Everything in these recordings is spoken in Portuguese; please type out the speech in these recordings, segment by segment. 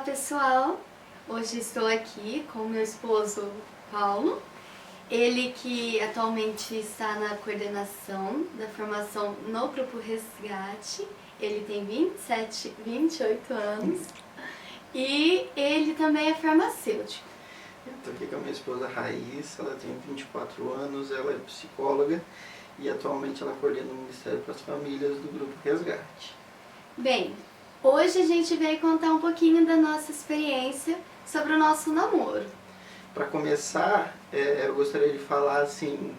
pessoal! Hoje estou aqui com meu esposo Paulo, ele que atualmente está na coordenação da formação no Grupo Resgate. Ele tem 28 anos e ele também é farmacêutico. Eu estou aqui com a minha esposa Raíssa, ela tem 24 anos, ela é psicóloga e atualmente ela coordena o Ministério para as Famílias do Grupo Resgate. Bem, hoje a gente veio contar um pouquinho da nossa experiência sobre o nosso namoro. Para começar, eu gostaria de falar assim,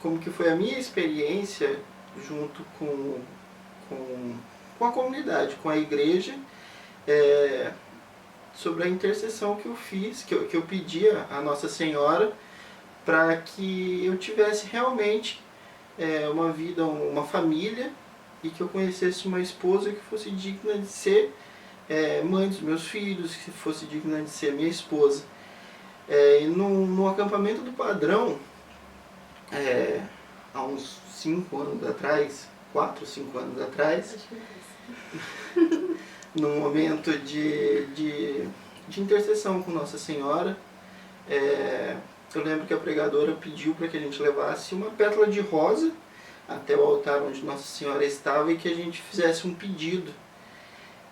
como que foi a minha experiência junto com a comunidade, com a igreja, sobre a intercessão que eu fiz, que eu pedi a Nossa Senhora para que eu tivesse realmente uma vida, uma família, e que eu conhecesse uma esposa que fosse digna de ser mãe dos meus filhos, que fosse digna de ser minha esposa. E no acampamento do Padrão, há uns 5 anos atrás, 4, 5 anos atrás, num momento de intercessão com Nossa Senhora, eu lembro que a pregadora pediu para que a gente levasse uma pétala de rosa até o altar onde Nossa Senhora estava e que a gente fizesse um pedido.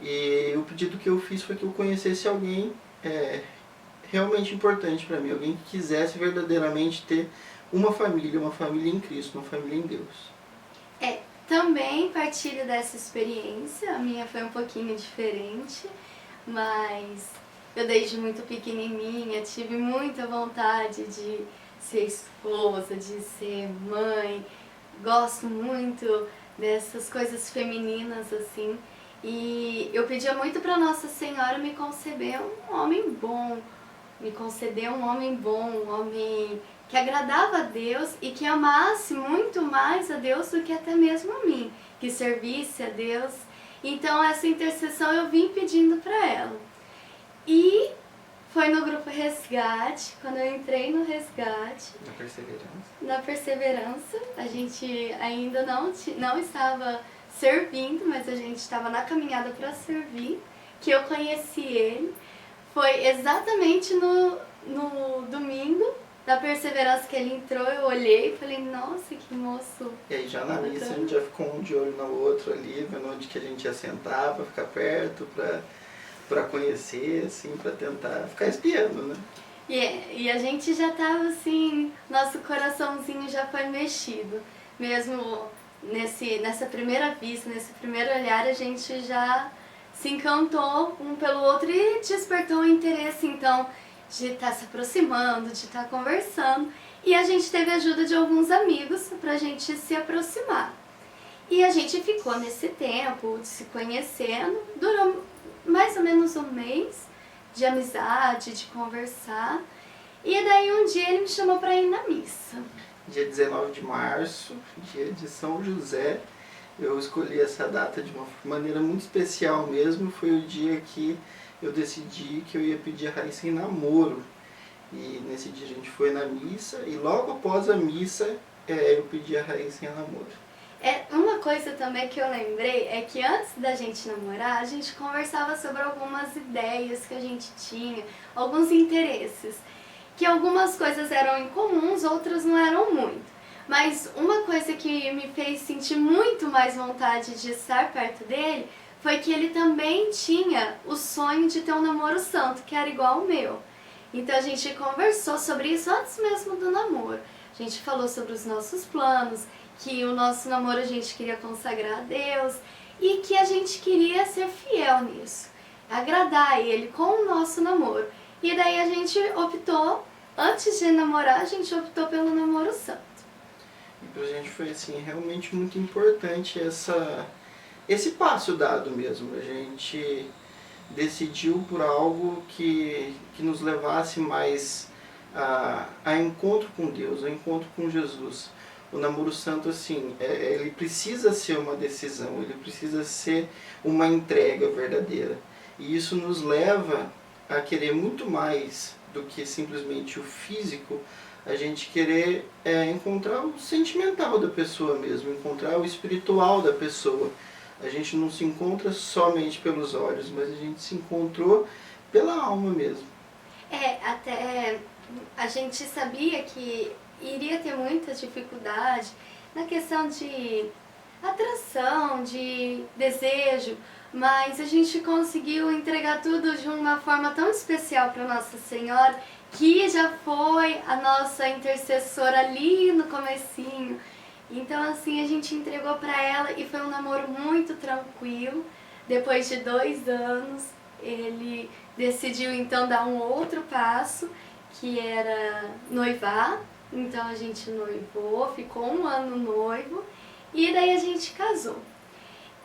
E o pedido que eu fiz foi que eu conhecesse alguém realmente importante para mim, alguém que quisesse verdadeiramente ter uma família em Cristo, uma família em Deus. Também partilho dessa experiência, a minha foi um pouquinho diferente, mas eu desde muito pequenininha tive muita vontade de ser esposa, de ser mãe, gosto muito dessas coisas femininas assim, e eu pedia muito para Nossa Senhora me conceder um homem bom, um homem que agradava a Deus e que amasse muito mais a Deus do que até mesmo a mim, que servisse a Deus. Então essa intercessão eu vim pedindo para ela. E foi no Grupo Resgate, quando eu entrei no Resgate, na Perseverança, a gente ainda não estava servindo, mas a gente estava na caminhada para servir, que eu conheci ele. Foi exatamente no domingo da Perseverança que ele entrou, eu olhei e falei, nossa, que moço. E aí já na missa a gente já ficou um de olho no outro ali, vendo onde que a gente ia sentar para ficar perto, para conhecer, assim, para tentar ficar espiando, né? E a gente já tava assim, nosso coraçãozinho já foi mexido. Mesmo nessa primeira vista, nesse primeiro olhar, a gente já se encantou um pelo outro e despertou o interesse, então, de estar se aproximando, de estar conversando. E a gente teve a ajuda de alguns amigos pra gente se aproximar. E a gente ficou nesse tempo de se conhecendo, durou mais ou menos um mês de amizade, de conversar. E daí um dia ele me chamou para ir na missa. Dia 19 de março, dia de São José, eu escolhi essa data de uma maneira muito especial mesmo. Foi o dia que eu decidi que eu ia pedir a Raíssa em namoro. E nesse dia a gente foi na missa e logo após a missa eu pedi a Raíssa em namoro. Uma coisa também que eu lembrei é que antes da gente namorar, a gente conversava sobre algumas ideias que a gente tinha, alguns interesses, que algumas coisas eram incomuns, outras não eram muito. Mas uma coisa que me fez sentir muito mais vontade de estar perto dele foi que ele também tinha o sonho de ter um namoro santo, que era igual ao meu. Então a gente conversou sobre isso antes mesmo do namoro. A gente falou sobre os nossos planos, que o nosso namoro a gente queria consagrar a Deus e que a gente queria ser fiel nisso, agradar ele com o nosso namoro. E daí a gente optou, antes de namorar, a gente optou pelo namoro santo. E pra gente foi assim, realmente muito importante esse passo dado mesmo. A gente decidiu por algo que nos levasse mais a encontro com Deus, a encontro com Jesus. O namoro santo, assim, ele precisa ser uma decisão, ele precisa ser uma entrega verdadeira. E isso nos leva a querer muito mais do que simplesmente o físico, a gente querer encontrar o sentimental da pessoa mesmo, encontrar o espiritual da pessoa. A gente não se encontra somente pelos olhos, mas a gente se encontrou pela alma mesmo. Até a gente sabia que iria ter muita dificuldade na questão de atração, de desejo, mas a gente conseguiu entregar tudo de uma forma tão especial para Nossa Senhora, que já foi a nossa intercessora ali no comecinho. Então assim, a gente entregou para ela e foi um namoro muito tranquilo. Depois de 2 anos, ele decidiu então dar um outro passo, que era noivar. Então a gente noivou, ficou 1 ano noivo e daí a gente casou.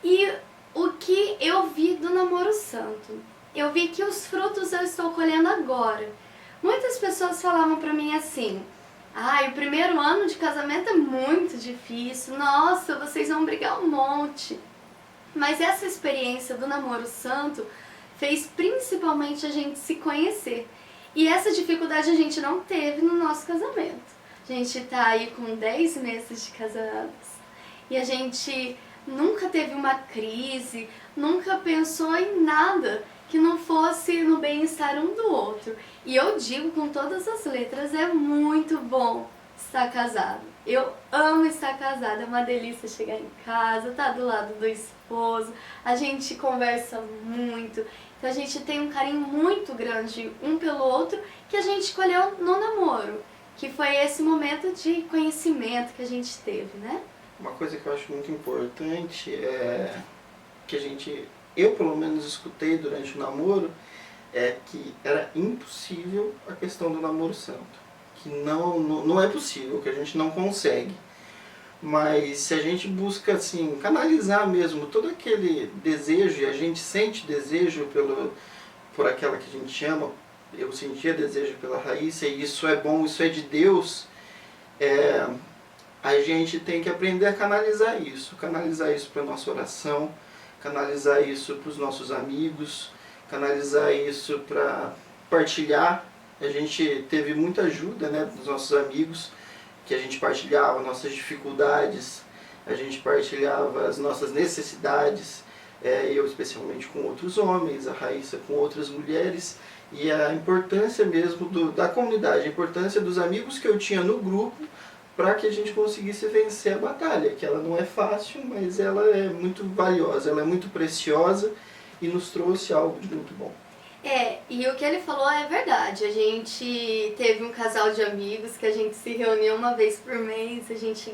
E o que eu vi do namoro santo? Eu vi que os frutos eu estou colhendo agora. Muitas pessoas falavam pra mim assim: o primeiro ano de casamento é muito difícil, nossa, vocês vão brigar um monte. Mas essa experiência do namoro santo fez principalmente a gente se conhecer. E essa dificuldade a gente não teve no nosso casamento. A gente tá aí com 10 meses de casados e a gente nunca teve uma crise, nunca pensou em nada que não fosse no bem-estar um do outro. E eu digo com todas as letras, é muito bom estar casado. Eu amo estar casada, é uma delícia chegar em casa, estar do lado do esposo, a gente conversa muito, então a gente tem um carinho muito grande um pelo outro que a gente escolheu no namoro, que foi esse momento de conhecimento que a gente teve, né? Uma coisa que eu acho muito importante é que eu pelo menos escutei durante o namoro, é que era impossível a questão do namoro santo. Que não é possível, que a gente não consegue. Mas se a gente busca assim, canalizar mesmo todo aquele desejo, e a gente sente desejo por aquela que a gente ama, eu sentia desejo pela Raíssa, e isso é bom, isso é de Deus, a gente tem que aprender a canalizar isso para a nossa oração, canalizar isso para os nossos amigos, canalizar isso para partilhar. A gente teve muita ajuda, né, dos nossos amigos, que a gente partilhava nossas dificuldades, a gente partilhava as nossas necessidades, eu especialmente com outros homens, a Raíssa com outras mulheres, e a importância mesmo da comunidade, a importância dos amigos que eu tinha no grupo, para que a gente conseguisse vencer a batalha, que ela não é fácil, mas ela é muito valiosa, ela é muito preciosa e nos trouxe algo de muito bom. E o que ele falou é verdade. A gente teve um casal de amigos que a gente se reunia uma vez por mês, a gente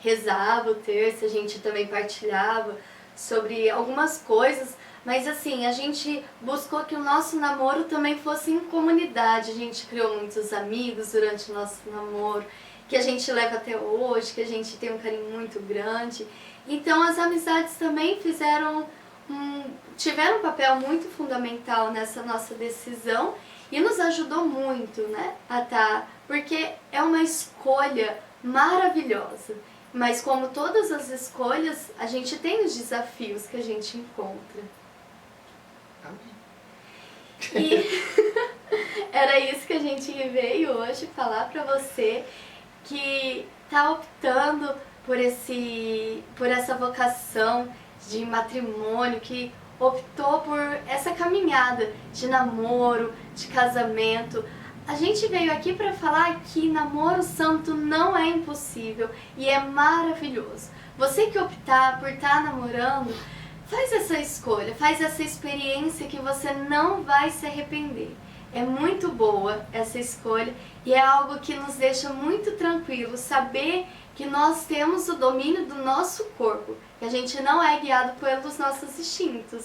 rezava o terço, a gente também partilhava sobre algumas coisas, mas assim, a gente buscou que o nosso namoro também fosse em comunidade. A gente criou muitos amigos durante o nosso namoro, que a gente leva até hoje, que a gente tem um carinho muito grande. Então as amizades também tiveram um papel muito fundamental nessa nossa decisão e nos ajudou muito, né, porque é uma escolha maravilhosa, mas como todas as escolhas, a gente tem os desafios que a gente encontra. Amém. E era isso que a gente veio hoje falar pra você que tá optando por essa vocação de matrimônio, que optou por essa caminhada de namoro, de casamento. A gente veio aqui para falar que namoro santo não é impossível e é maravilhoso. Você que optar por estar namorando, faz essa escolha, faz essa experiência que você não vai se arrepender. É muito boa essa escolha e é algo que nos deixa muito tranquilos, saber que nós temos o domínio do nosso corpo, que a gente não é guiado pelos nossos instintos.